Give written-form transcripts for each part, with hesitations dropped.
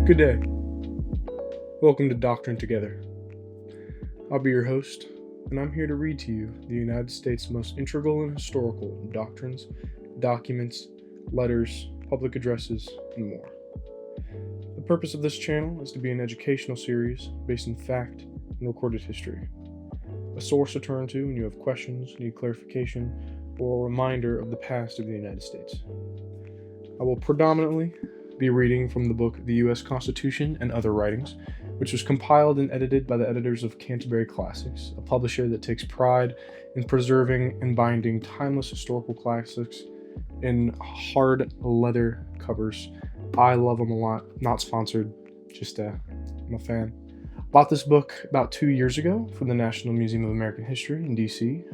Good day. Welcome to Doctrine Together. I'll be your host, and I'm here to read to you the United States' most integral and historical doctrines, documents, letters, public addresses, and more. The purpose of this channel is to be an educational series based in fact and recorded history, a source to turn to when you have questions, need clarification, or a reminder of the past of the United States. I will predominantly be reading from the book The U.S. Constitution and Other Writings, which was compiled and edited by the editors of Canterbury Classics, a publisher that takes pride in preserving and binding timeless historical classics in hard leather covers. I love them a lot. Not sponsored, just I'm a fan. Bought this book about 2 years ago from the National Museum of American History in D.C.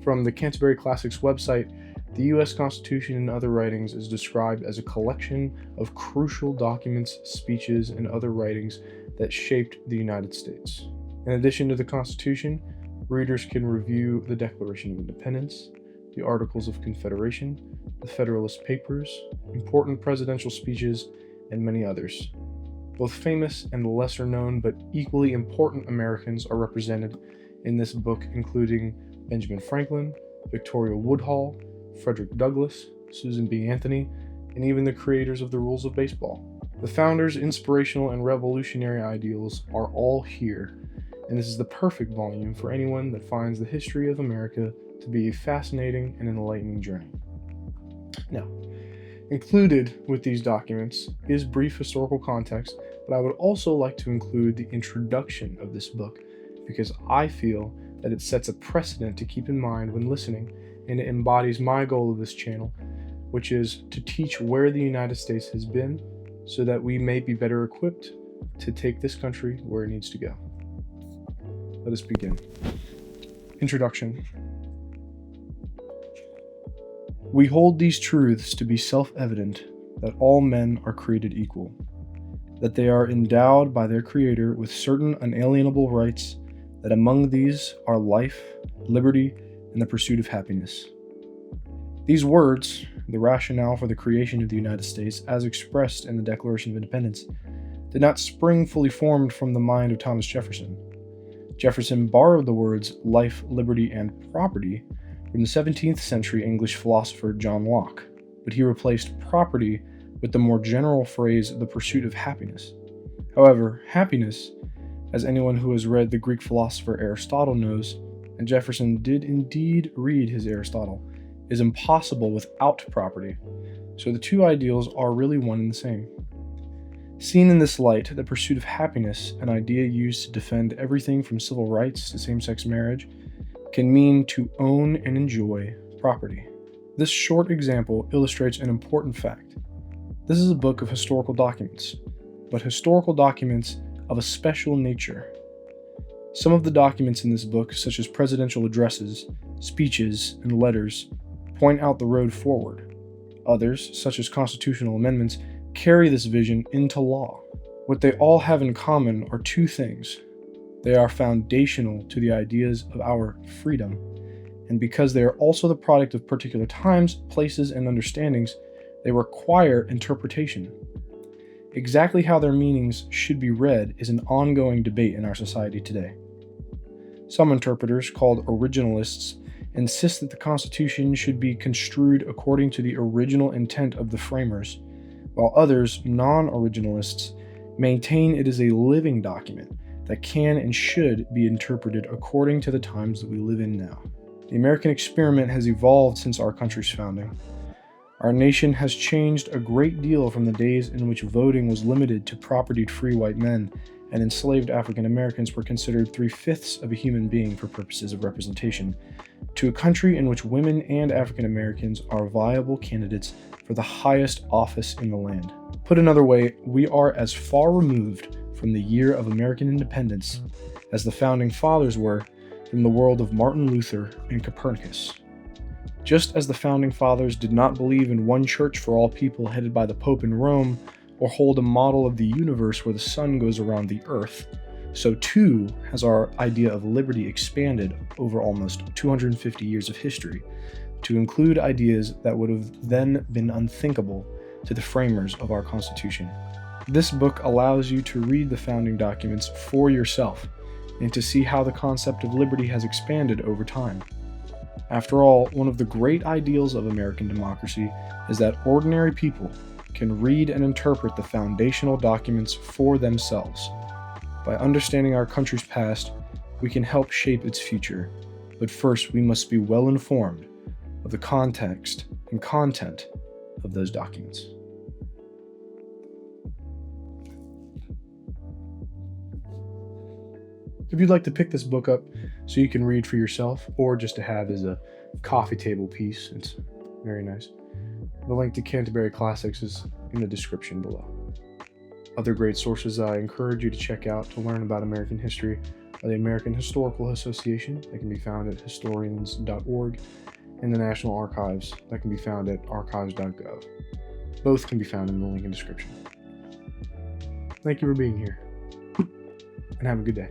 From the Canterbury Classics website, the U.S. Constitution and Other Writings is described as a collection of crucial documents, speeches, and other writings that shaped the United States. In addition to the Constitution, readers can review the Declaration of Independence, the Articles of Confederation, the Federalist Papers, important presidential speeches, and many others. Both famous and lesser known but equally important Americans are represented in this book, including Benjamin Franklin, Victoria Woodhull, Frederick Douglass, Susan B. Anthony, and even the creators of the rules of baseball. The founders' inspirational and revolutionary ideals are all here, and this is the perfect volume for anyone that finds the history of America to be a fascinating and enlightening journey. Now, included with these documents is brief historical context, but I would also like to include the introduction of this book because I feel that it sets a precedent to keep in mind when listening, and it embodies my goal of this channel, which is to teach where the United States has been so that we may be better equipped to take this country where it needs to go. Let us begin. Introduction. We hold these truths to be self-evident that all men are created equal, that they are endowed by their Creator with certain unalienable rights, that among these are life, liberty, and the pursuit of happiness. These words, the rationale for the creation of the United States as expressed in the Declaration of Independence, did not spring fully formed from the mind of Thomas Jefferson. Jefferson borrowed the words life, liberty, and property from the 17th century English philosopher John Locke, but he replaced property with the more general phrase the pursuit of happiness. However, happiness, as anyone who has read the Greek philosopher Aristotle knows, and Jefferson did indeed read his Aristotle, is impossible without property, so the two ideals are really one and the same. Seen in this light, the pursuit of happiness, an idea used to defend everything from civil rights to same-sex marriage, can mean to own and enjoy property. This short example illustrates an important fact. This is a book of historical documents, but historical documents of a special nature. Some of the documents in this book, such as presidential addresses, speeches, and letters, point out the road forward. Others, such as constitutional amendments, carry this vision into law. What they all have in common are two things. They are foundational to the ideas of our freedom, and because they are also the product of particular times, places, and understandings, they require interpretation. Exactly how their meanings should be read is an ongoing debate in our society today. Some interpreters, called originalists, insist that the Constitution should be construed according to the original intent of the framers, while others, non-originalists, maintain it is a living document that can and should be interpreted according to the times that we live in now. The American experiment has evolved since our country's founding. Our nation has changed a great deal from the days in which voting was limited to propertied free white men and enslaved African Americans were considered 3/5 of a human being for purposes of representation, to a country in which women and African Americans are viable candidates for the highest office in the land. Put another way, we are as far removed from the year of American independence as the founding fathers were from the world of Martin Luther and Copernicus. Just as the founding fathers did not believe in one church for all people headed by the Pope in Rome, or hold a model of the universe where the sun goes around the earth, so too has our idea of liberty expanded over almost 250 years of history to include ideas that would have then been unthinkable to the framers of our Constitution. This book allows you to read the founding documents for yourself and to see how the concept of liberty has expanded over time. After all, one of the great ideals of American democracy is that ordinary people can read and interpret the foundational documents for themselves. By understanding our country's past, we can help shape its future. But first, we must be well informed of the context and content of those documents. If you'd like to pick this book up so you can read for yourself, or just to have as a coffee table piece, it's very nice. The link to Canterbury Classics is in the description below. Other great sources I encourage you to check out to learn about American history are the American Historical Association, that can be found at historians.org, and the National Archives, that can be found at archives.gov. Both can be found in the link in the description. Thank you for being here, and have a good day.